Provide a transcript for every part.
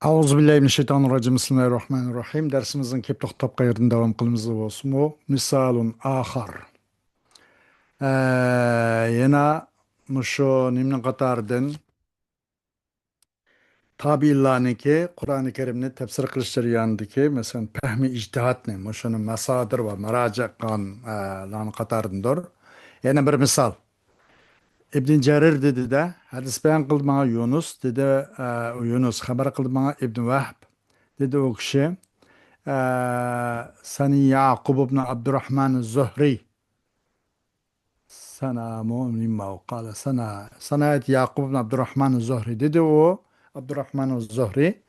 Euzubillahimineşşeytanirracim. Bismillahirrahmanirrahim. Dersimizin kep to'xtab yerden devam qilimiz bo'lsin. Bu misalun ahar. Yana mushu nimni qatoridan tabiillarniki Qur'oni Karimni tafsir qilish jarayonidagi masalan fahmi ijtihodni mushuni masodir va maraja qilganlarni qatoridandir. Yana bir misol. İbn Jarir dedi de hadis bayan qildi bana Yunus dedi, Yunus xabar qildi bana İbn Vahb dedi o kishi Sani Yaqub ibn Abdurrahman az-Zuhri sana mimma qala sanayet Yaqub ibn Abdurrahman az-Zuhri dedi o Abdurrahman az-Zuhri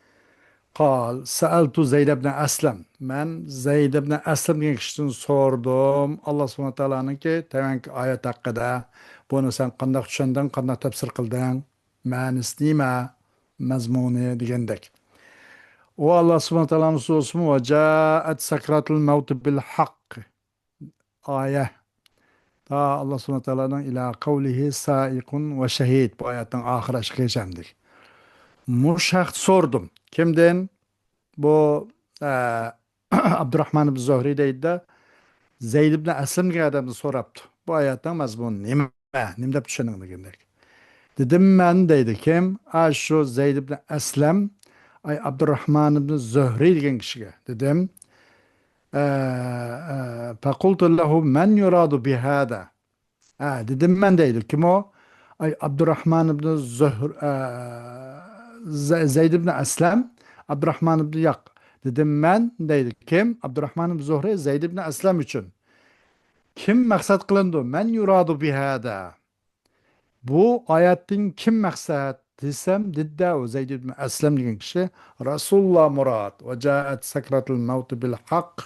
قال سألت زيد بن أسلم من زيد بن أسلم degan kishidan so'rdim Alloh subhanahu va taoloninki tayanki oyat haqida buni sen qanday tushunding qanday tafsir qilding ma'nisi nima mazmuni degandek u Alloh subhanahu va taoloning so'zi va jaat sakratul maut bil haqq oya ta Alloh subhanahu va taoloning ila qavlihi saiqun va shahid bu oyatning oxiri chiqishamdik Muşaht sordum. Kimden? Bu Abdurrahman ibn Zuhri deydi. Zeyd ibn Aslam degan adamni so'rabdi. Bu oyatning mazmuni nima? Nima deb tushunding degandek. Dedim men deydi kim? Shu Zeyd ibn Aslam ay Abdurrahman ibn Zuhri degan kishiga. Dedim. Faqultu lahu men yuradu bihada. Dedim men deydi. Kim o? Ay Abdurrahman ibn Zuhri Zeyd ibn Aslam Abdurrahman ibn Yak. Dedim men deydi kim? Abdurrahman ibn Zuhri Zeyd ibn Aslam için. Kim maksat kılındı? Men yuradu bihada. Bu ayetin kim maksat desem dedi o Zeyd ibn Aslam degan kishi Rasulullah murad ve caat sakratul maut bil haq.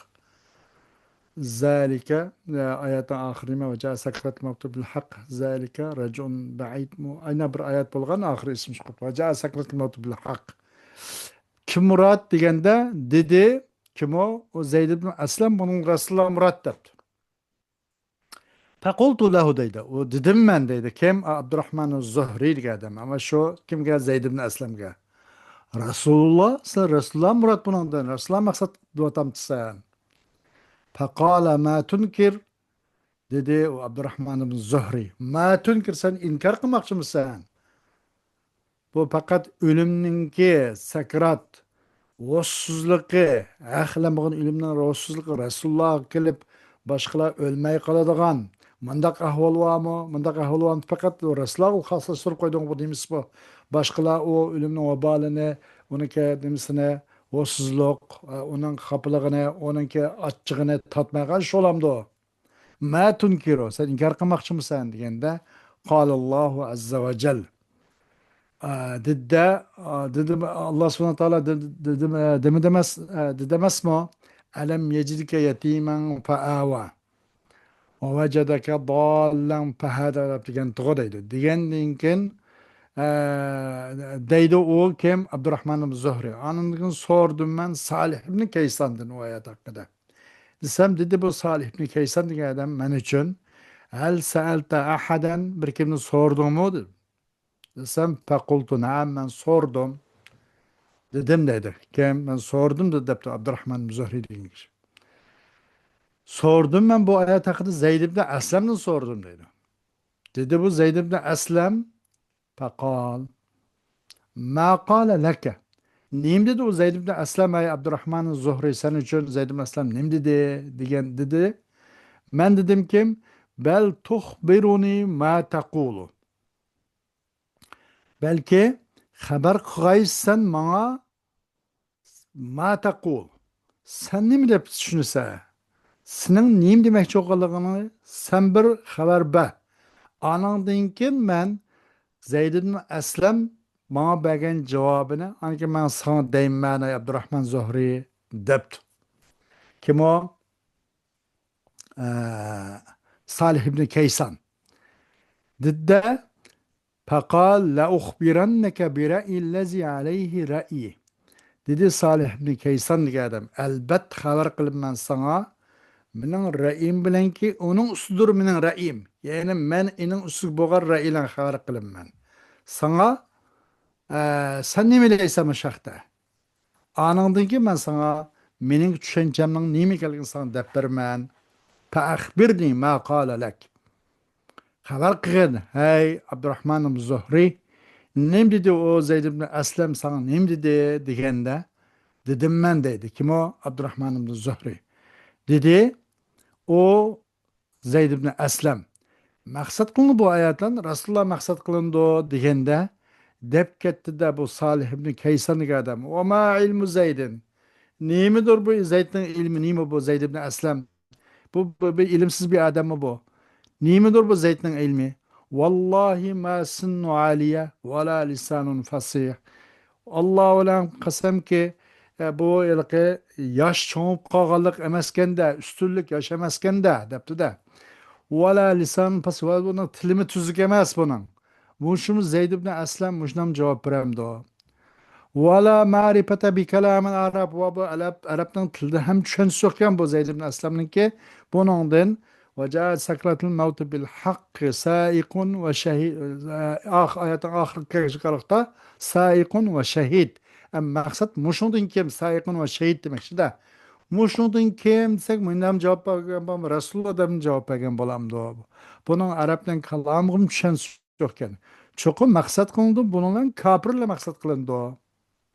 Zalika ayatın ahirime ve caat sakratul maut bil haq. Zalika racun ba'id mu. Ayna bir ayet bulgan ahir ismi çıkıp. Ve caat sakratul maut bil haq. Kim Murat degende dedi kim o? O Zeyd ibn Aslam bunun Resulullah Murat depti. Fekultu lehu deydi. O dedim men deydi. Kim? Abdurrahman Zuhri degan adam. Ama şu kimga Zeyd ibn Aslamga. Resulullah sen Resulullah Murat bunundan. Resulullah maksat duatam sen. Fekala ma tunkir dedi o Abdurrahman ibn Zuhri. Ma tunkir sen inkar kılmakçı mısın? Bu fakat ölümninki sakrat rossuzluqi, ahlamag'in ilmning rossuzluqi Rasululloh kelib boshqalar o'lmay qoladigan mundaq ahvol bormi? Mundaq ahvol bormi? Faqat Rasululloh xoslashtirib qo'ydi bu deymiz bu. Boshqalar o o'limning vabolini, uniki demisini rossuzluq, uning xafaligini, uningki achchig'ini tatmagan sholamdi. Ma tunkiru sen inkor qilmoqchimisan deganda qolallohu azza va jalla dedim Allah subhanahu teala demez mi? Elem yecidike yetimen fe'ava ve vecedeke dallen fehada degan to'g'ri degandan keyin deydi o kim Abdurrahman ibn Zuhri anından sordum men Salih ibn Kaysan'dan o ayet hakkında desem dedi bu Salih ibn Kaysan degan adam men uchun hel sa'alta ahadan bir kimni sordingmi dedi desem fekultu naam ben sordum dedim dedi. Kim ben sordum dedi Abdurrahman Zuhri demiş. Sordum ben bu ayet hakkında Zeyd ibn Aslam'dan sordum dedi. Dedi bu Zeyd ibn Aslam fekal ma kâle leke. Neyim dedi o Zeyd ibn Aslam ay Abdurrahman Zuhri sen için Zeyd ibn Aslam neyim dedi diyen dedi. Ben dedim kim bel tuhbiruni ma tekulu. Belki haber kıgaysan bana ma taqul. Sen nima deb tushunsa? Sening nima demoqchi bo'lganligini sen bir xabar ber. Anandan keyin men Zeyd ibn Aslam bana bergan javobini, anki men sana deyman Abdurrahman Zuhri debdi. Kim o? Salih ibn Kaysan. Dedi فقال لأخبرنك برأي الذي عليه رأيي dedi Salih ibn Kaysan degan adam albat xabar qilib men sana mening ra'yim bilanki uning ustidir mening ra'yim ya'ni men uning ustiga bo'lgan ra'ylan xabar qilaman sana sen nima deysan bu haqda Anandan ki ben sana mening düşüncemnin neymi ekanligini sana dep bermen. Fa akhbirni ma qala lek. Haber qilgin. Hey Abdurrahman Zuhri. Nem dedi o Zeyd ibn Aslem sana nem dedi degende. Dedim ben dedi. Kim o? Abdurrahman ibn Zuhri. Dedi o Zeyd ibn Aslem. Maksat kılındı bu ayetten. Resulullah maksat kılındı o degende. Dep ketti de bu Salih ibn Kaysan'ı adam. O ma ilmu Zeyd'in. Neymidir bu Zeyd'in ilmi? Neymi bu Zeyd ibn Aslem? Bu bir ilimsiz bir adam mı bu? Neymidir bu Zeyd'in ilmi? Vallahi ma sinnu aliye ve la lisanun fasih. Allah olan kasem ki bu ilki yaş çoğup kağalık emaskende, üstünlük yaş emaskende depti de. Ve la lisanun fasih. Bunun tilimi tüzük emez bunun. Bu şumuz Zeyd ibn Aslem muşnam cevap veremdi o. Valla marifete bi kelamin Arap ve bu Arap'tan tilde hem düşünsü yokken bu Zeyd ibn Aslam'ınki bunundan ve caat sakratul mevtu bil hakkı saikun ve şehid ayetin ahir çıkarıkta saikun ve şehid maksat muşundan kim saikun ve şehid demek işte muşundan kim desek mündem cevap vergen Resulullah'dan cevap vergen bolamdı o bunun Arap'tan kalamım düşünsü yokken çok maksat kılındı bununla kapırla maksat kılındı o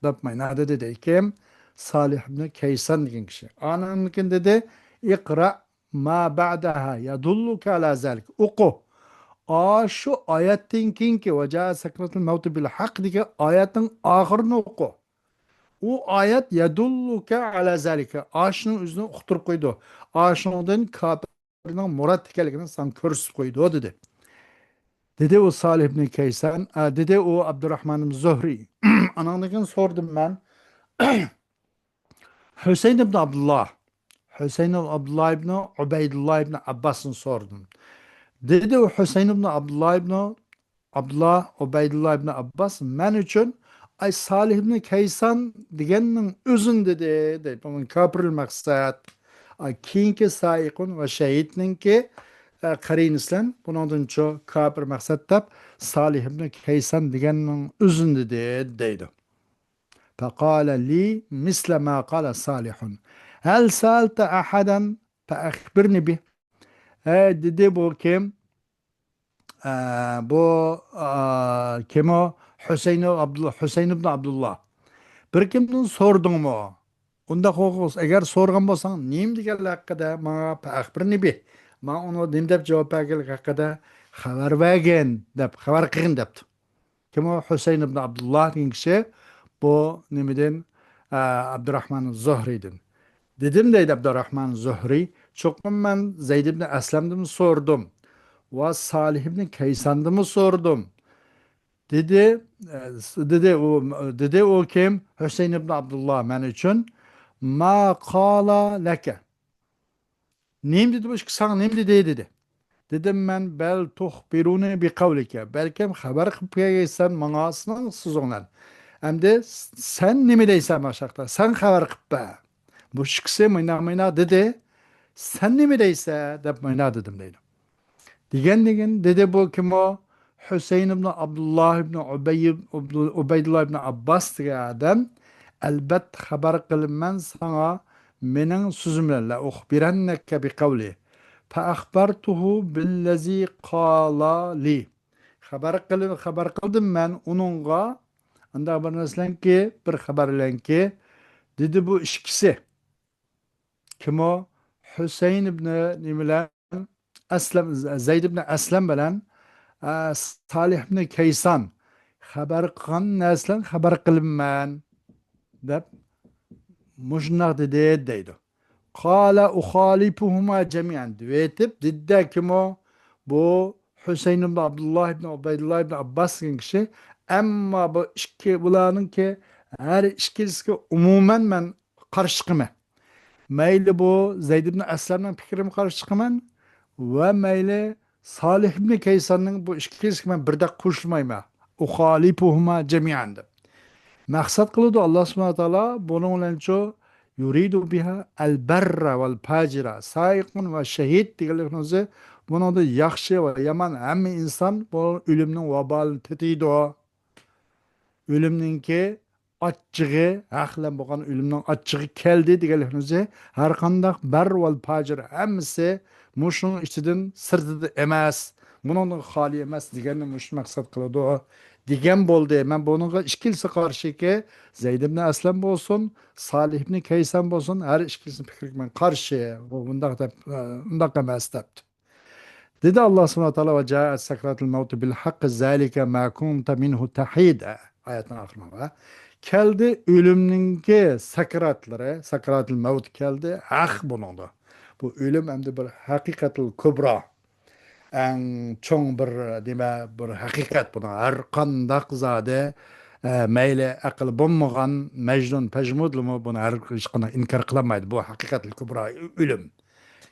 yapmayın. Hadi dedi kim? Salih ibn Kaysan degan kishi. Anamnikin dedi ikra ma ba'daha yadulluka ala zalik. O'qu. Şu oyatdan keyingi ve jaa sakratul mevt bil haq degan oyatning oxirini o'qu. U oyat yadulluka ala zalika. Ashning o'zini uqtirib qo'ydi. Ashundan kofirning murod ekanligini san ko'rsatib qo'ydi dedi. Dedi o Salih ibn Kaysan, dedi o Abdurrahman Zuhri. Anandakin sordum ben. Hüseyin ibn Abdullah. Hüseyin ibn Abdullah ibn Ubeydullah ibn Abbas'ın sordum. Dedi o Hüseyin ibn Abdullah Ubeydullah ibn Abbas men için ay Salih ibn Kaysan degenin özün dedi. Bunun kapırıl maksat. Ay kiyinki saikun ve şehitninki qarin islan. Bunun çok kapır maksat tap Salih ibn Kaysan degenin özün dedi. فقال لي مثل ما قال صالح هل سألت أحدا فأخبرني به dedi bu kim? Bu kim o? Hüseyin ibn Abdullah. Bir kimden sordun mu? Onda kokos. Eğer sorgan bolsan, neyim degan hakkında bana axbirini bi. Ben onu nim dep cevap vergen hakkında haber vergen dep, haber qilgin depti. Kim o? Hüseyin ibn Abdullah degan kishi. Bu nimeden Abdurrahman Zuhri'den. Dedim deydi Abdurrahman Zuhri. Çokum ben Zeyd ibn Aslam'dan sordum. Ve Salih ibn Kaysan'dan sordum. Dedi, dedi o kim? Hüseyin ibn Abdullah men için. Ma kala leke. Neyim dedi bu sana neyim dedi. Dedim ben bel tuhbiruni bi kavlike. Belki haber kıpıya gelsen manasının sızonlar. Hem de sen ne mi deysen başakta? Sen haber kıppa. Bu şıksı mıyna dedi. Sen ne mi deyse de mıyna dedim deydim. Digen dedi bu kim o? Hüseyin ibn Abdullah ibn Ubeydullah ibn Abbas diye adam. Elbet haber kılınman sana menin sözümlerle uhbirenneke bi kavli. Fa billezi qala li. Haber kıldım ben onunla anda bir neslen ki bir haberlen ki dedi bu işkisi kim o? Hüseyin ibn Nimlan Aslem Zeyd ibn Aslem bilen Salih ibn Kaysan haber kılgan neslen haber kılınman dep mujnaq dedi. Kala uhalifuhuma cemiyen. Vetip didde kim o? Bu Hüseyin ibn Abdullah ibn Ubeydullah ibn Abbas gibi kişi. Ama bu iki bulanın ki her ikisi umumen ben karşı çıkımı. Meyli bu Zeyd ibn Aslam'ın fikrim karşı çıkımın ve meyli Salih ibn Kaysan'ın bu ikisi ben bir de kuşmayma. Uhalifuhuma cemiyen. Maksat kılıdı Allah subhanahu teala bunun için yuridu biha el berra vel fajira saikun ve şehit diyeliklerinizi bunu da yaxşı ve yaman hem insan bu ölümün vabalını tetiydi o ölümün ki achchig'i, haqlan bo'lgan o'limning achchig'i keldi deganligimizni har qanday bar va fajr hammasi mushuning ichidan sirtida emas, buningdan xoli emas deganni mush maqsad qiladi degan bo'ldi. Men bunga ikkilisi qarshiki, Zayd ibn Aslam bo'lsin, Salih ibn Kaysan bo'lsin, har ikkilisini fikriga men qarshi. Bu bundaq deb, undaq emas debdi. Dedi Allah subhanahu wa ta'ala ve ca'at sakratul mevtu bil hakkı zâlike mâ kunte minhu tahîde. Ayetin ahırına. Keldi ölümninki sakratları, sakratul mevt geldi, hak bununla. Bu ölüm hem de bir hakikatul kubra. En çoğun bir deme bir hakikat buna. Her kandak zade meyle akıl bulmagan Mecnun Pejmudlu mu bunu her hiç inkar kılamaydı. Bu hakikatul kubra ölüm.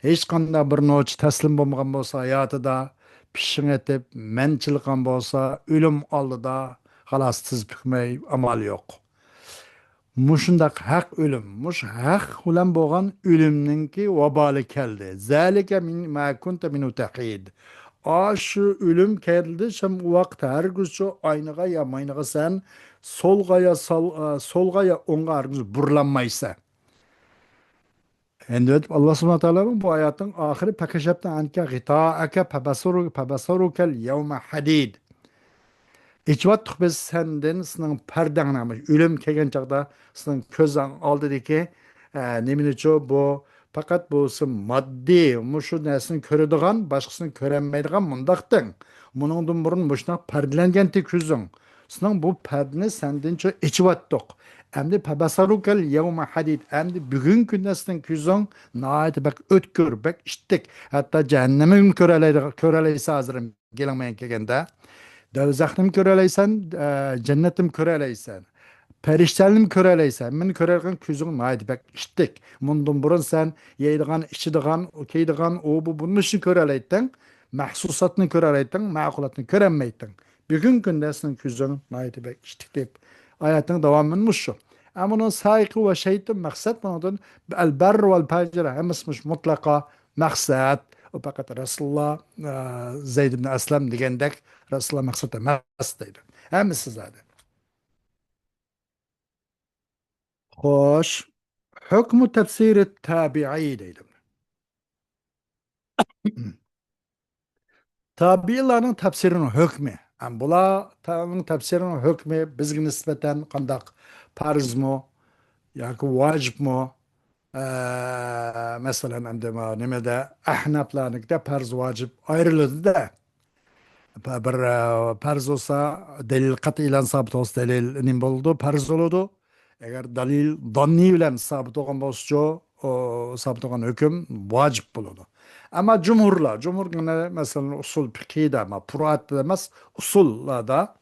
Hech qanday bir noch taslim bo'lmagan bo'lsa hayotida pishing etib manchil qilgan bo'lsa o'lim oldida xalos tiz bukmay amal yo'q. Mushundaq haq o'lim, mush haq bilan bo'lgan o'limninki vaboli keldi. Zalika min ma kunta min taqid. Shu o'lim keldi, shu vaqt hargiz shu oynaga ya maynaga sen solga ya o'ngga hargiz burlanmaysan. Endi o'tib Alloh subhanahu va taoloning bu oyatning oxiri pakashapta anka g'itoaka pabasarukel yawma hadid. Echvatdik biz senden sening pardangni o'lim kelgan chaqda sening ko'zing oldidagi nimanicho bu faqat bo'lsin moddiy mushu narsani ko'radigan boshqasini ko'rolmaydigan mundaqding. Buningdan burun mushunaq pardalangan ko'zing. Sening bu pardani sendincho echvatdik. Endi pabasarukel yevma hadid. Endi bugun kunda sening ko'zing nihoyat bak o'tkir, bak ishtik. Hatto jahannamni ko'ralaysan hozir kelmagan kelganda. Do'zaxni ko'ralaysan, jannatni ko'ralaysan. Periştenlim köreleysen, men körelgen küzün naydı bek iştik. Mundan burun sen yeydigan, içidigan, okeydigan, o bu bunun için köreleytten, mahsusatını köreleytten, makulatını köremeytten. Bugün gündesinin küzün naydı bek iştik deyip hayatın devamının şu. Ama onun saygı ve şeytan maksat bunun el berr vel pacira hemismiş mutlaka maksat. O fakat Resulullah Zeyd ibn Aslam digendek Resulullah maksat emez deydi. Hemisi zaten. Hoş. Hükmü tefsiri tabi'i deydim. Tabiilerin tefsirinin hükmü. Yani bunların tefsirinin hükmü bizge nispeten kandak farz mı, yani vacip mı? Mesela endima nimede ahnaflarınki de farz vacip ayrılır da. Bir farz olsa delil katiyle sabit olsa delil nim oldu, farz oldu. Eğer dalil danni bilen sabit olan bolsa o sabit olan hüküm vacip buludu. Ama cumhur gene mesela usul fikihde ama furuat demez usullada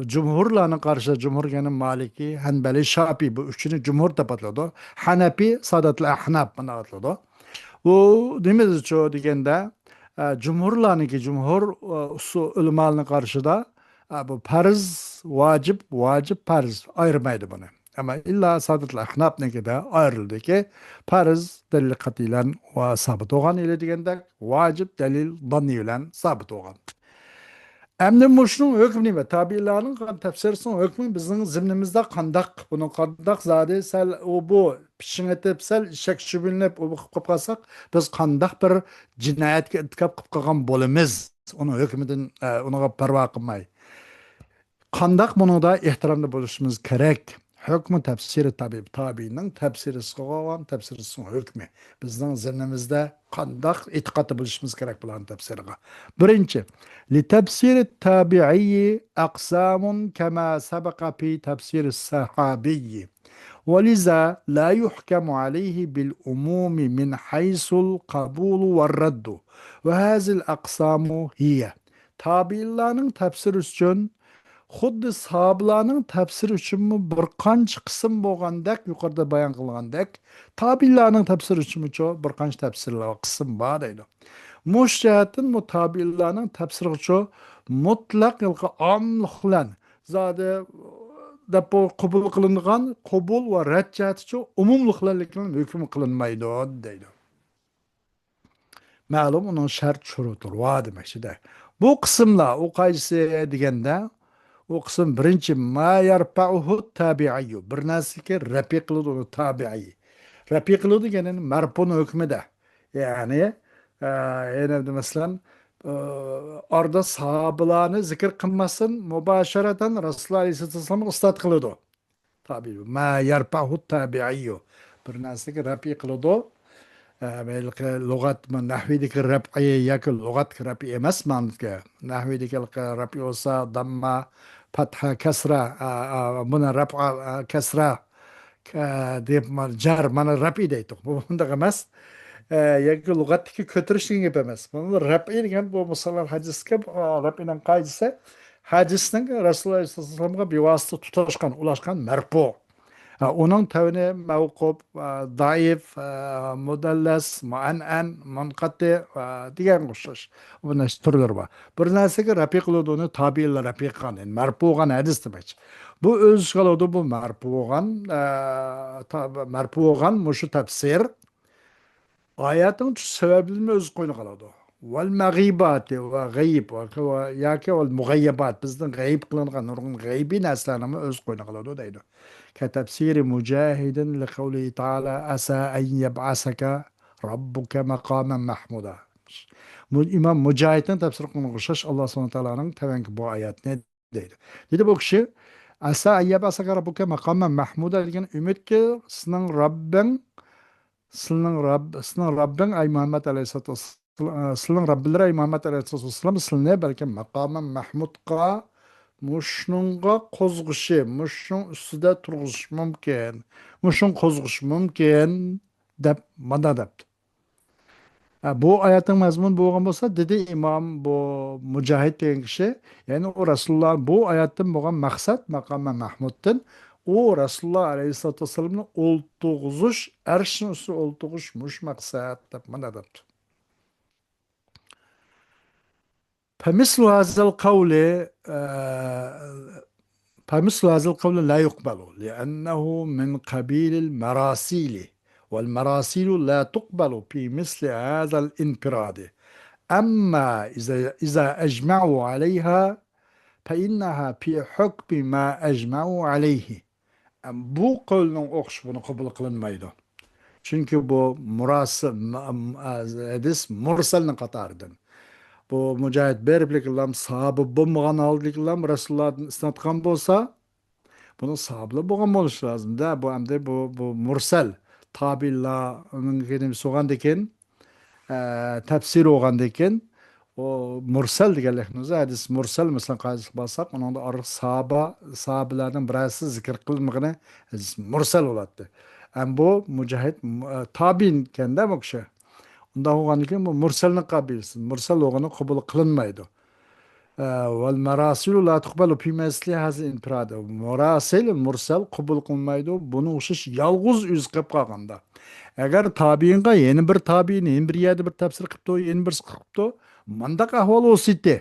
cumhurlarına karşı cumhur gene Maliki, Hanbeli, Şafi bu üçünü cumhur da patladı. Hanefi, Sadatlı Ahnaf bana atladı. Bu demez çoğu digende cumhurlarınki cumhur usul ulemalarına karşı da bu farz, vacip, farz ayırmaydı bunu. Ama illa Sadatlı Ahnaf'ınki de ayrıldı ki farz delil katiyle ve sabit olan ile digende vacip delil danni ile sabit olan. Emni muşnun hükmü ve tabiilerin tefsirisinin hükmü bizim zimnimizde kandak. Bunun kandak zade sel o bu pişin etip sel şek şübünlep o bu kalsak biz kandak bir cinayetke itikap kıpkagan bolimiz. Onun hükmüden ona parva kılmay. Kandak bunu da ihtiramda buluşumuz gerek. Hükmü tefsiri tabiinin tefsiri sıkılan tefsirisi hükmü. Bizden zihnimizde kandak itikatı buluşumuz gerek bulan tefsirine. Birinci, li tefsiri tabi'i aksamun kema sabaka fi tefsiri sahabiyyi. ولذا لا يحكم عليه بالأموم من حيث القبول والرد وهذه الأقسام هي tabi'lerin tefsir için xuddi sahabalarning tafsiri uchunmi bir qancha qism bo'lgandek yuqorida bayon qilgandek tabiinlarning tafsiri uchunmi bir qancha tafsirlar qism bor deydi. Mush jihatdan bu tabiinlarning tafsiri uchun mutlaq omlik bilan zodi deb qabul qilingan qabul va rad jihati uchun umumliklarlikni hukm qilinmaydi deydi. Ma'lum uning shart shuruti bor demakchida. Bu qismlar u qaysi deganda u qism birinchi ma yarfa'uhu tabi'iyyu. Bir narsaga rafi qiladi uni tabi'i. Rafi qiladi degani marfun hukmida. Ya'ni yani masalan orada sahabalarni zikr qilmasin mubasharatan Rasululloh alayhisalom istat qiladi. Tabii ma yarfa'uhu tabi'iyyu. Bir narsaga rafi qiladi. Belki lügat mı nahvideki rab'iye yakın lügat rab'i emas mantıklı. Nahvideki rab'i olsa damma, fatha, kesra, buna rab'a, kesra deyip jar mana rab'i deydi. Bu bunda emas. Yakın lügattaki kötürüşün gibi emas. Bunu rab'i degan bu musallar hadisga rab'inin qaydisi hadisning Rasululloh Aleyhisselam'a bir vasıta tutuşkan, ulaşkan merfu. Onun tevni mevkuf, zayıf, mudallas, muan'an, munqati degan o'xshash. Buni turlari bor. Bir narsaga rafiq qiluvdini tabiinlar rafiq qilgan, yani marfu bo'lgan hadis demoqchi. Bu o'z qiluvdi bu marfu bo'lgan mushu tafsir oyatning sababini o'z qo'yni qiladi. Val mag'ibati va g'ayib yoki val mug'ayyabat bizning g'ayib qilingan nurg'un g'aybiy narsalarni o'z qo'yni qiladi deydi. كتفسير مجاهد لقوله تعالى عسى أن يبعثك ربك مقاما محمودا. İmam Mücahit'in tefsir kılmışmış Allah subhanahu teala'nın tevenki bu ayet ne deydi. Dedi bu kişi asa eyyebasaka rabbuke makamen mahmuda degan ümit ki senin Rabbin ay Muhammed aleyhissalatu vesselam senin Rabbiler ay Muhammed aleyhissalatu vesselam senin belki makamen mahmudqa Muşnunga kozgışı, muşnun üstüde turguş mümkün, muşnun kozguş mümkün dep mada depti. Bu ayetin mazmun bo'lgan bo'lsa dedi imom bu Mujahid degan kishi, ya'ni o Rasululloh bu oyatdan bo'lgan maqsad maqama Mahmuddan o Rasululloh alayhissalatu vassalamni o'ltig'ish, arshni ustida o'ltig'ish mush maqsad deb mana debdi. فمثل هذا القول فمثل هذا القول لا يقبل لأنه من قبيل المراسيل والمراسيل لا تقبل في مثل هذا الانفراد أما إذا أجمعوا عليها فإنها في حكم ما أجمعوا عليه bu qavlning o'qish buni qabul qilinmaydi. Chunki bu murasil hadis mursalning qatoridan. Bu Mücahit beribliklam sahabı bo'lmagan aldiklam Rasulullah'dan isnatgan bo'lsa, bunun sahablı bo'lgan bo'lishi lazım da. Bu hamda bu mursal tabi'larning kelib so'g'andekin, tafsir o'g'andekin, o mursal deganlikni o'zi hadis mursal masalan qaysi bo'lsak, unda ariq sahabalardan birasi zikr qilmagani hadis mursal bo'ladi. Ham bu Mücahit tabi'in kenda bu kishi. Unda olgan ekan bu mursalni qabilsin. Mursal o'g'ini qabul qilinmaydi. Val marasilu la tuqbalu fi misli hazi infirad. Mursal qabul qilinmaydi. Buni o'xshash yolg'iz o'z qilib qolganda. Agar tabiinga yeni bir tabiin, yeni bir yerda bir tafsir qilibdi, yeni bir qilibdi, mandaq ahvol o'sidi.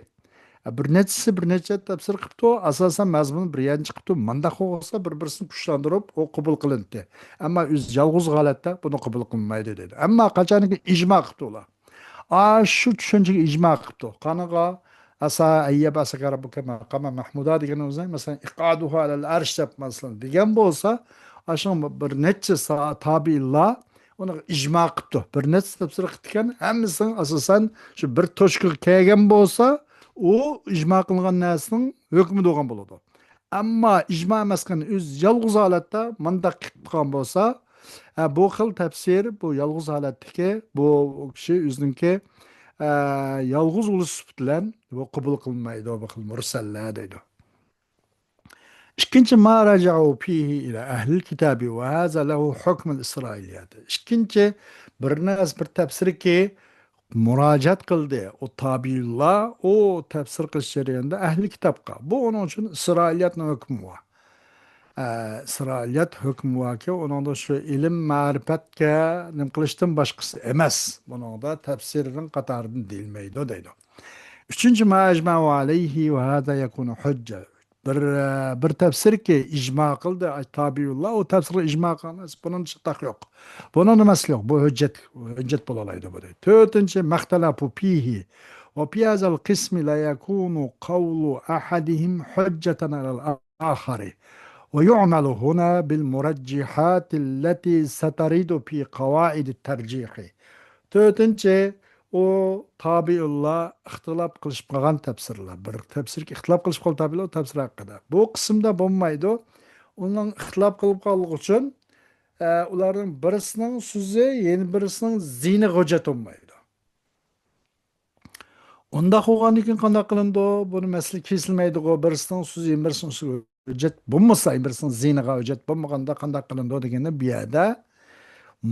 Bir necha tafsir qilibdi, asosan mazmun bir yerdan chiqibdi, mandaq bo'lsa bir-birini kuchlantirib, o qabul qilindi. Ammo o'z yolg'iz holatda buni qabul qilmaydi dedi. Ammo qachonki ijmo qilibdi ular. Shu tushunchaga ijmo qilibdi. Qanaqa asa ayyabasaka rabbuka maqama mahmuda degan o'zi, masalan, iqaduhu alal arsh deb masalan degan bo'lsa, shu bir necha tabiinlar uni ijmo qilibdi. Bir necha tafsir qilgan, hammasining asosan shu bir tochkaga kelgan bo'lsa, u ijmo qilingan narsaning hukmi bo'lgan bo'ladi. Ammo ijmo emaskan o'z yolg'iz holatda mandaq qilgan bo'lsa, bu xil tafsir bu yolg'iz holatdagi bu kishi o'ziniki yolg'iz bo'lish bilan bu qabul qilinmaydi, bu xil mursallar deydi. İkinci ma raca'u fihi ila ahlil kitabi ve haza lehu hukmul İsrailiyat. İkinci bir tefsir ki müracaat kıldı. O tabi'illah o tefsir kılış jarayonida ahli kitobga. Bu onun için İsrailiyatning hukmi var. İsrailiyat hukmi var ki onun şu ilim ma'rifatga nim qilishdan boshqasi emas. Buningda tefsirning qatoridan deyilmaydi deydi. Üçüncü ma ecma'u alayhi ve hada yakunu hujja. Bir tefsir ki icma kıldı tabiullah o tefsiri icma kılmaz. Bunun çıtak yok. Bunun nemesi yok. Bu hüccet bulalaydı bu. Dördüncü mehtelafu fihi وفي هذا القسم لا يكون قول أحدهم حجة على الآخر. ويعمل هنا بالمرجحات التي سترد في قواعد الترجيح. Төртінші, o tabiullah ixtilof qilishib qolgan tafsirlar. Bir tafsirga ixtilof qilishib qolgan tabiullah o tafsir haqida. Bu qismda bo'lmaydi. Uning ixtilof qilib qolgani uchun ularning birisining so'zi yana birisining ziyniga hujjat bo'lmaydi. Unda qilgandan keyin qanday qilindi? Buni masala kesilmaydi-ku. Birisining so'zi yana birisining so'ziga hujjat bo'lmasa, birisining ziyniga hujjat bo'lmaganda qanday qilindi deganda bu yerda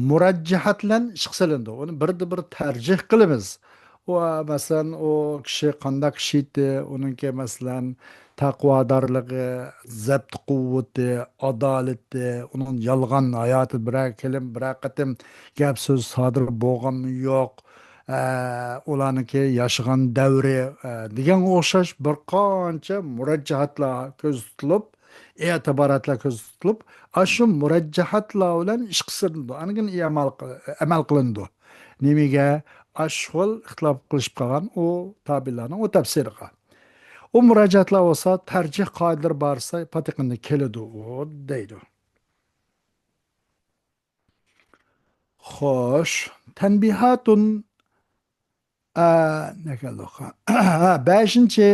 murajjihat bilan ish qisilindi. Uni birda bir tarjih qilamiz. Masalan, o kishi qanday kishi edi, uningki masalan taqvodorligi, zabt quvvati, adolati, uning yolg'on hayoti biror kelim, biror qatim gap so'z sodir bo'lganmi yo'q, ularniki yashagan davri degan o'xshash bir qancha murajjihatlar ko'z tutilib, e'tiborotlar ko'z tutilib, shu murajjihatlar bilan ish qisildi. Aniq amal qilindi. Nimaga? Ashhol ixtilof qilishib qolgan o tabilarning o tafsiriga. O murojatlar olsa tarjih qoidalar borsa patiqinda keladi o deydi. Xo'sh, tanbihatun ne keldi? Beshinchi,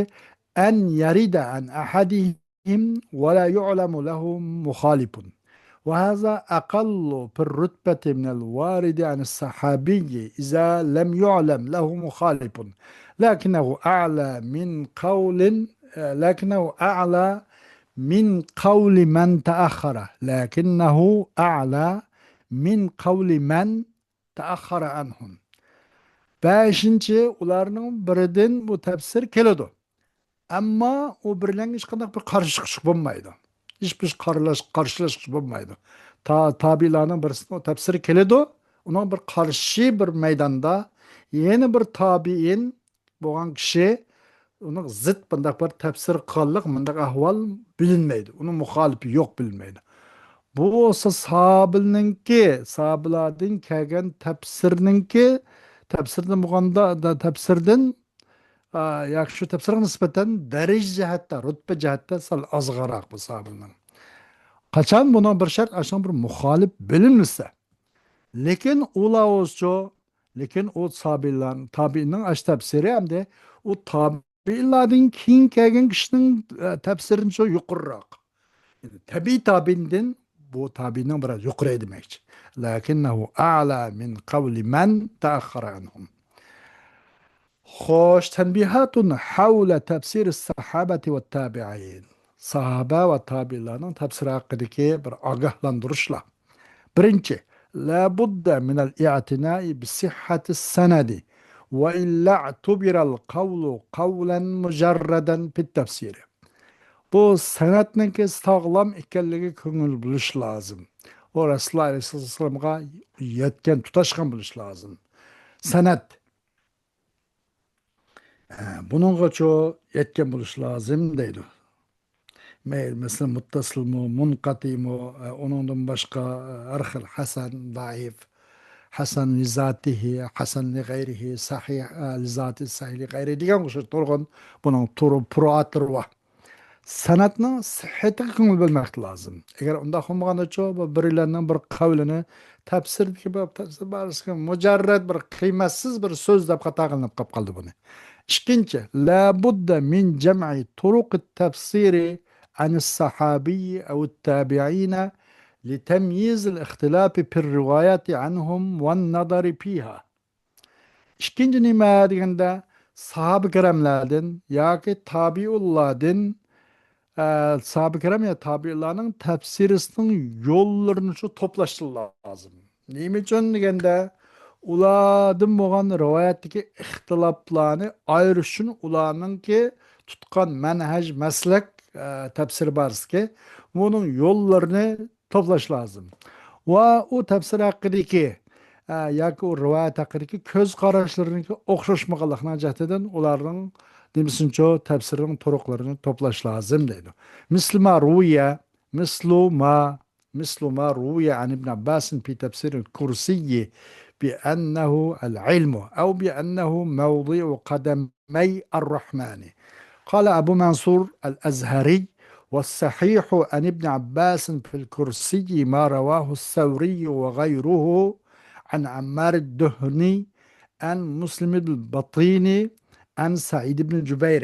en yarida an ahadihim ve la yu'lamu lahu muhalifun. وهذا أقل في الرتبة من الوارد عن الصحابي إذا لم يعلم له مخالف، لكنه أعلى من قول من تأخر، لكنه أعلى من قول من تأخر عنهم. Beşinchi, ularning biridan bu tafsir keladi. Ammo u bilan hech qanday bir qarshi bo'lmaydi. Hiçbir karşılaşmış bulmaydı. Tabilarının birisinin o tefsiri keledi. Onun bir karşı bir meydanda yeni bir tabiin boğan kişi onun zıt bundak bir tefsir kıllık bundak ahval bilinmeydi. Onun muhalifi yok bilinmeydi. Bu olsa sahabiladın kelgen tefsirden boğanda da tefsirden yaxshi tafsirga nisbatan daraj jihatda, rutba jihatda sal ozg'aroq bu sahobalar. Qachon buni bir shart ashun bir muxolif bilinmasa. Lekin lekin o tabiinning ash tafsiri hamda u tabiinlardan keyin kelgan kishining tafsirini shu yuqoriroq. Tabiiy tabiindan bu tabiinning biroz yuqori demoqchi. Lakinnahu a'la min qawli man ta'akhkhara anhum. خوش تنبيهات حول تفسير الصحابة والتابعين. Sahaba ve tabi'lerin tefsiri hakkındaki bir agahlandırışla. Birinci, la budda minel i'tinai bi sihhati senedi ve illa tubiral kavlu kavlen mujarradan pit tefsiri. Bu senetninki sağlam ekanligi ko'ngil bilish lazım. O Resulullah Aleyhisselam'a yetken tutaşkan bilish lazım. Senet. Bununla çoğu yetken buluş lazım deydi. Mesela muttasıl mı, munkati mı, onundan başka arhil hasan, daif, hasan li zatihi, hasan li gayrihi, sahih li zati, sahih li gayrihi degan kuşur turgun bunun turu, puruatları var. Sanatının sıhhati kımıl bilmek lazım. Eğer onda olmaganda çoğu birilerinin bir kavlini tefsir gibi mujarrad bir kıymetsiz bir söz deb xato qilinib qolib qoldi buni. İkinci, la budda min cem'i turuq tefsiri an sahabi ev tabi'ina li temyiz ihtilafi pir rivayati anhum ve nadari fiha. İkinci nima deganda sahabe kiramlardan yoki tabiullardan sahabe kiram ya tabi'larning tefsirisinin yollarını şu toplaştırı lazım. Nima uchun deganda ulardan bo'lgan rivoyatdagi ixtiloflarni ayirish uchun ularningki tutgan manhaj maslak tafsir borski, buning yo'llarini to'plash lozim. Va u tafsir haqidagi yoki u rivoyat haqidagi ko'z qarashlariniki o'xshashmaganlikni jihatidan ularning demisincho tafsirining turuqlarini to'plash lozim deydi. مثل ما روي عن ابن عباس في تفسير الكرسي بأنه العلم أو بأنه موضع قدم قدمي الرحمن. قال أبو منصور الأزهري: والصحيح عن ابن عباس في الكرسي ما رواه الثوري وغيره عن عمار الدهني عن مسلم البطيني عن سعيد بن جبير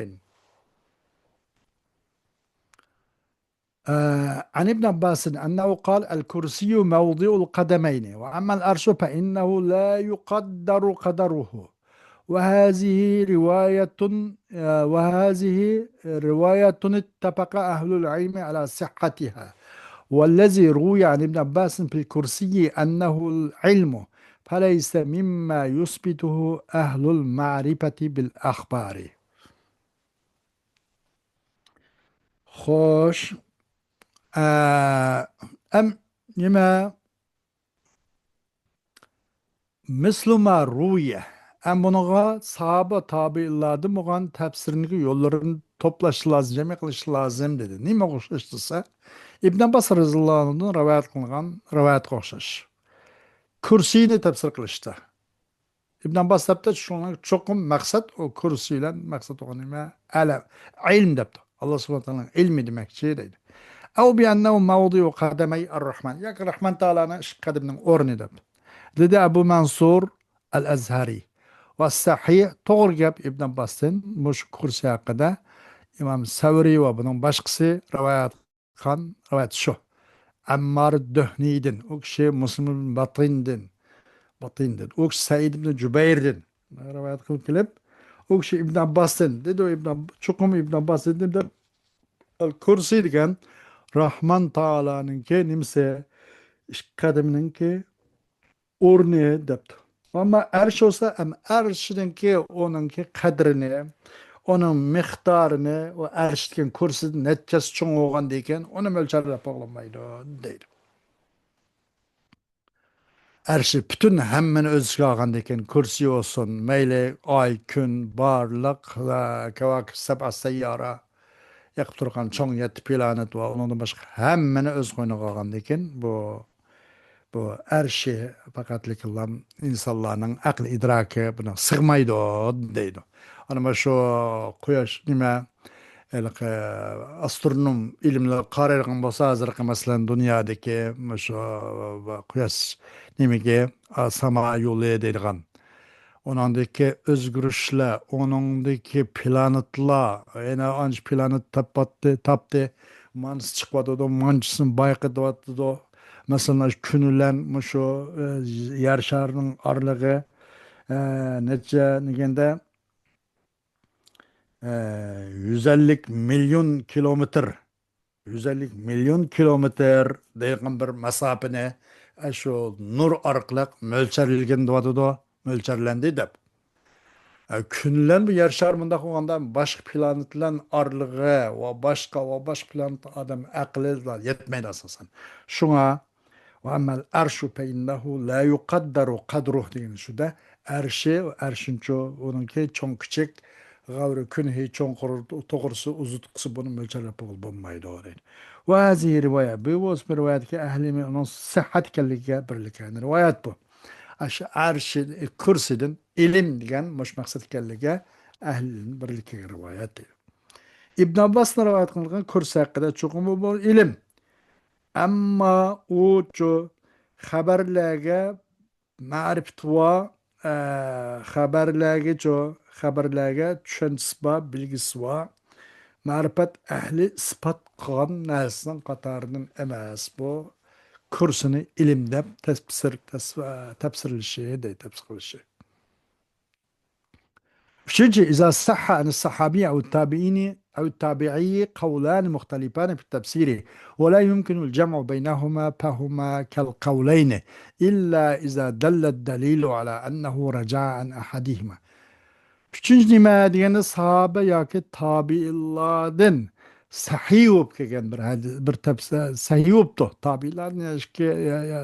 عن ابن عباس أنه قال: الكرسي موضع القدمين، وأما الأرش فإنه لا يقدر قدره. وهذه رواية وهذه رواية اتفق أهل العلم على صحتها. والذي روي عن ابن عباس في الكرسي أنه العلم، فليس مما يثبته أهل المعرفة بالأخبار. خوش أم نما مثل ما روye. Bununla sahaba tabi'illardı muğan tefsirindeki yolların toplaşı lazım, cemi kılışı lazım dedi. Nime okşaştıysa İbn Abbas radıyallahu anh'ın rivayet kılgan rivayet okşaş. Kürsüyü tefsir kılıştı. İbn Abbas depti şunun çokum maksat o kürsüyle maksat o nime ala ilm depti. Allah subhanahu wa ta'ala ilmi demek şey dedi. Ev bi ennehu mevdi'u kademey er-Rahman. Yak Rahman Teala'nın kademinin orni depti. Dedi Ebu Mansur el-Azhari. Ve sahih doğru gap İbn Abbas'ın muş kursi hakkında İmam Sevri ve bunun başkası rivayet şu. Ammar Döhni'din. O kişi Müslüm'ün batindin. O kişi Said ibn Cübeyr'din. Rivayet kılıp o kişi İbn Abbas'ın. Dedi o Çukum İbn Abbas'ın dedi el-Kursi diken Rahman Teala'nın ki nimse kademinin ki ornaya depti. Ama erş olsa hem erşinki onunki kadrini, onun miktarını, o erşteki kursu neticesi çoğun olgan deyken onu mölçerle bağlamaydı değil. Erşi bütün hemmen özgü algan deyken kursi olsun, meyle ay, gün, barlık, kevakib, seb'a seyyara, yakıp durgan çoğun yeti planet var. Onun başka hemmen özgü algan deyken bu her şey fakatlik olan insanların akıl idraki buna sığmaydı deydi. Ama şu kuyaş nime astronom ilimle qaraydigan bolsa hazırkı mesela dünyadaki şu kuyaş nimege sama yolu deydigan onundaki özgürüşle, onundaki planetla, yine anç planet taptı, manç çıkmadı da mançsın bayqıdı da, mesela künülen şu yer şarının arlığı, nece negende 150 milyon kilometre, 150 milyon kilometre deyigan bir mesafene şu nur arqılıq mölçerilgen da mölçerlendi dep. Künlen bu yer şarmında olganda başka planetlen arlığı ve başka planet adam aklı da yetmeydi asasen. Şuna ve emmel erşu fe innehu la yuqaddaru kadruh deyin şu da erşinço onunki çoğun küçük gavru künhi çoğun toğrusu uzutkusu bunun mölçerlepi olmaydı o değil. Ve hazihi rivayet bu bir rivayet ki ehlimi onun sıhhat kellige birlik yani rivayet bu. Arşi kursidin ilim degan mush maqsad ekanligi ahlning birligiga rivoyat deydi. İbn Abbas'ın rivoyat qilgan kursi haqida cho'qimi bu ilm. Ammo u xabarlarga ma'rifat va xabarlarga tushunchisi bor, bilgisi bor. Ma'rifat ahli isbot qilgan narsaning qatoridan emas bu. Kursunu ilimde tefsirlişi de tefsir kılışı. Üçüncü, إذا صح عن الصحابي أو التابعي قولان مختلفان في التفسير ولا يمكن الجمع بينهما فهما كالقولين إلا إذا دل الدليل على أنه رجع عن أحدهما. Üçüncü nima degani sahabe yoki tabiillardan sahih bo'lib kelgan bir tafsir sahih bo'libdi. Tabiilarni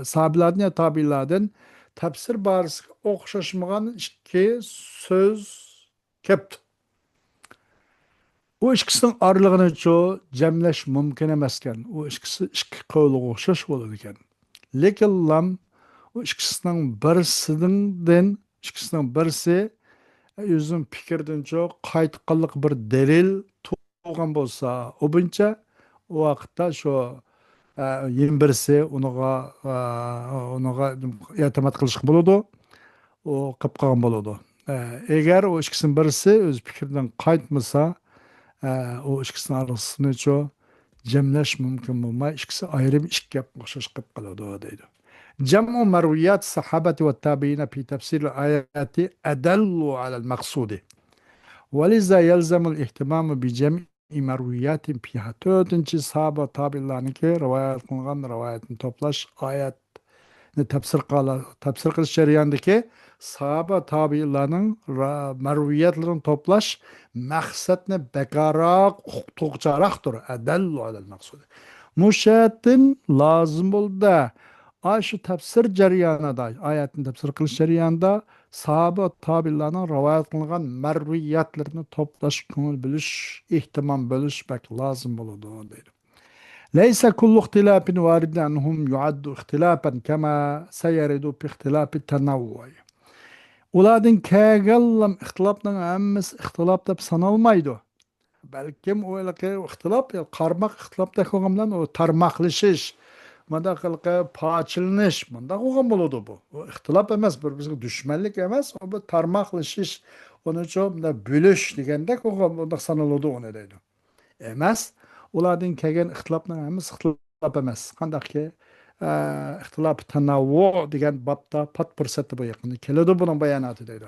sahabelarni ya tabiilardan tafsir barisiga o'xshashmagan ikki so'z kelibdi. U ikkisining oralig'ini jamlash mumkin emas ekan. U ikkisi ikki qavlga o'xshash bo'ladi ekan. Lekin u ikkisining birisi Özüm pikirdinçe qaytqanlıq bir delil tuğan bolsa, o buncha o vaqtda şu yin birisi unuğa e'timad qilishga bo'ladi, o qilib qolgan bo'ladi. Agar o ikkisining birisi o'z fikridan qaytmasa, o ikkisini orasini jamlash mumkin bo'lmay, ikkisi ayrim ikki gapga o'xshash qilib qoladi deydi. جمع مرويات الصحابة والتابعين في تفسير الآيات أدل على المقصود ولذا يلزم الاهتمام بجمع مرويات فيها تۆtінші صحابة tabi'larniki rivoyat qilgan rivoyatni to'plash oyatni tafsir qilish jarayonidagi sahaba tabi'larning marviyatlarini to'plash maqsadni beqaroq uqtuqcharoqdir. Adallu alal maqsud. Mushatin lozim bo'ldi. Şu tefsir jarayonida, oyatni tefsir qilish jarayonida sahaba tabi'larning rivoyat qilgan marviyatlarini to'plash, ko'ngil bilish, ehtimom bilish bak lozim bo'ladi deydi. Laysa kullu ixtilafin varidun anhum yu'addu ixtilafan kama sayaridu bi ixtilafi tanawwu. Ulardan kelgan ixtilofning hammasi ixtilof deb sanalmaydi. Balkim o'ylaqi ixtilof, qarmoq ixtilofda qilgan bilan o tarmoqlashish, manda qilqa pochilnish, manda bo'lgan bo'ladi bu. O ixtilof emas, bir-biriga dushmanlik emas, o bir tarmoqlashish, uni uchun bo'lish deganda bo'lgan bunda sanaladi uni deydi. Emas, ulardan kelgan ixtilofning hammasi ixtilof emas. Qandaqki, ixtilof tanavvu degan bobda pat fursati bu yaqinda keladi buning bayonoti deydi.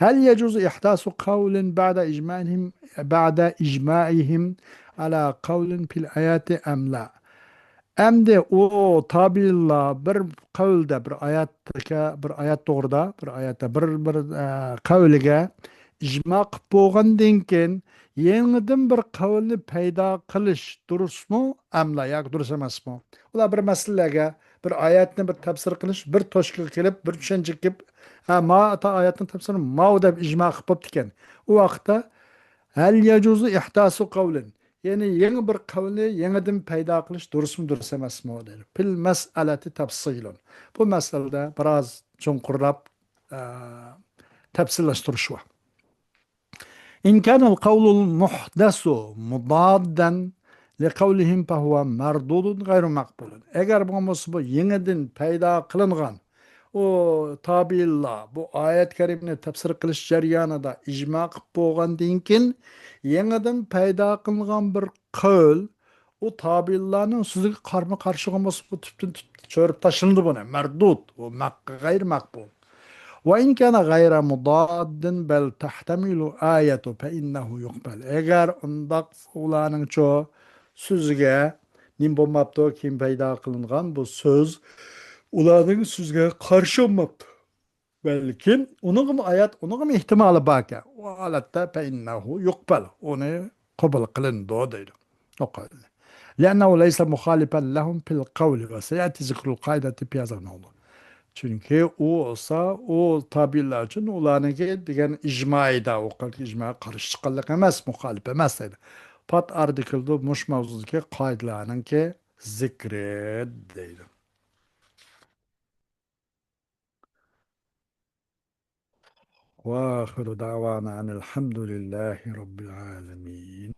Hal yajuzu ihdasu qawlin ba'da ijma'ihim ala qawlin fil ayati am la? Endi o tabiilla bir qavlda bir ayat to'g'rida bir ayatda bir qavliga ijmo qilib bo'lgandan keyin yangidan bir qavlni paydo qilish durustmi amla yoki durust emasmi? Ular bir masalaga bir oyatni bir tafsir qilish, bir toshga kelib, bir tushuncha kelib, ma ta oyatni tafsirini ma deb ijmo qilib bo'libdi ekan. U vaqtda hal yajuzu ihdasu qavlin. Yani yeni bir kavli yeniden paydo qilish durustmi durust emasmi deydi. Fil mas'alati tafsilun. Bu masalada biraz chunqurlab tafsirlashtirish var. İn kana al-qawlul muhdasu mudadan liqawlihim fahuwa mardudun gayru maqbulun. Eğer bu yeniden paydo qilingan o tabiilla bu ayet kerimini tafsir qilish jarayonida ijmo qilib bo'lgandan keyin yangidan paydo qilingan bir qaul o tabiillarning so'ziga qarma qarshi bo'lsa bu tubdan cho'rib tashlandi buni mardud u g'ayr maqbul. Ve in kana gayra mudadin bel tahtamilu ayatu fe innehu yuqbal. Eğer undaq ularning so'ziga nim bo'lmabdi kim paydo qilingan bu so'z ularning so'ziga qarshi olmabdi. Belki onun ayet onun ihtimali baka. O halatta fe innehu yuqbal. Onu kabul kılındı o değil. O kadar. لأنه ليس مخالفا لهم في القول وسيأتي ذكر القاعدة في هذا الموضوع. Çünkü o olsa o tabirler için ulanıki diyen icmayı da o kadar icmaya karşı çıkarlık emez, muhalif emez dedi. Pat artikılda muş mevzudaki kaidelerinin ki zikret dedi. وآخر دعوانا أن الحمد لله رب العالمين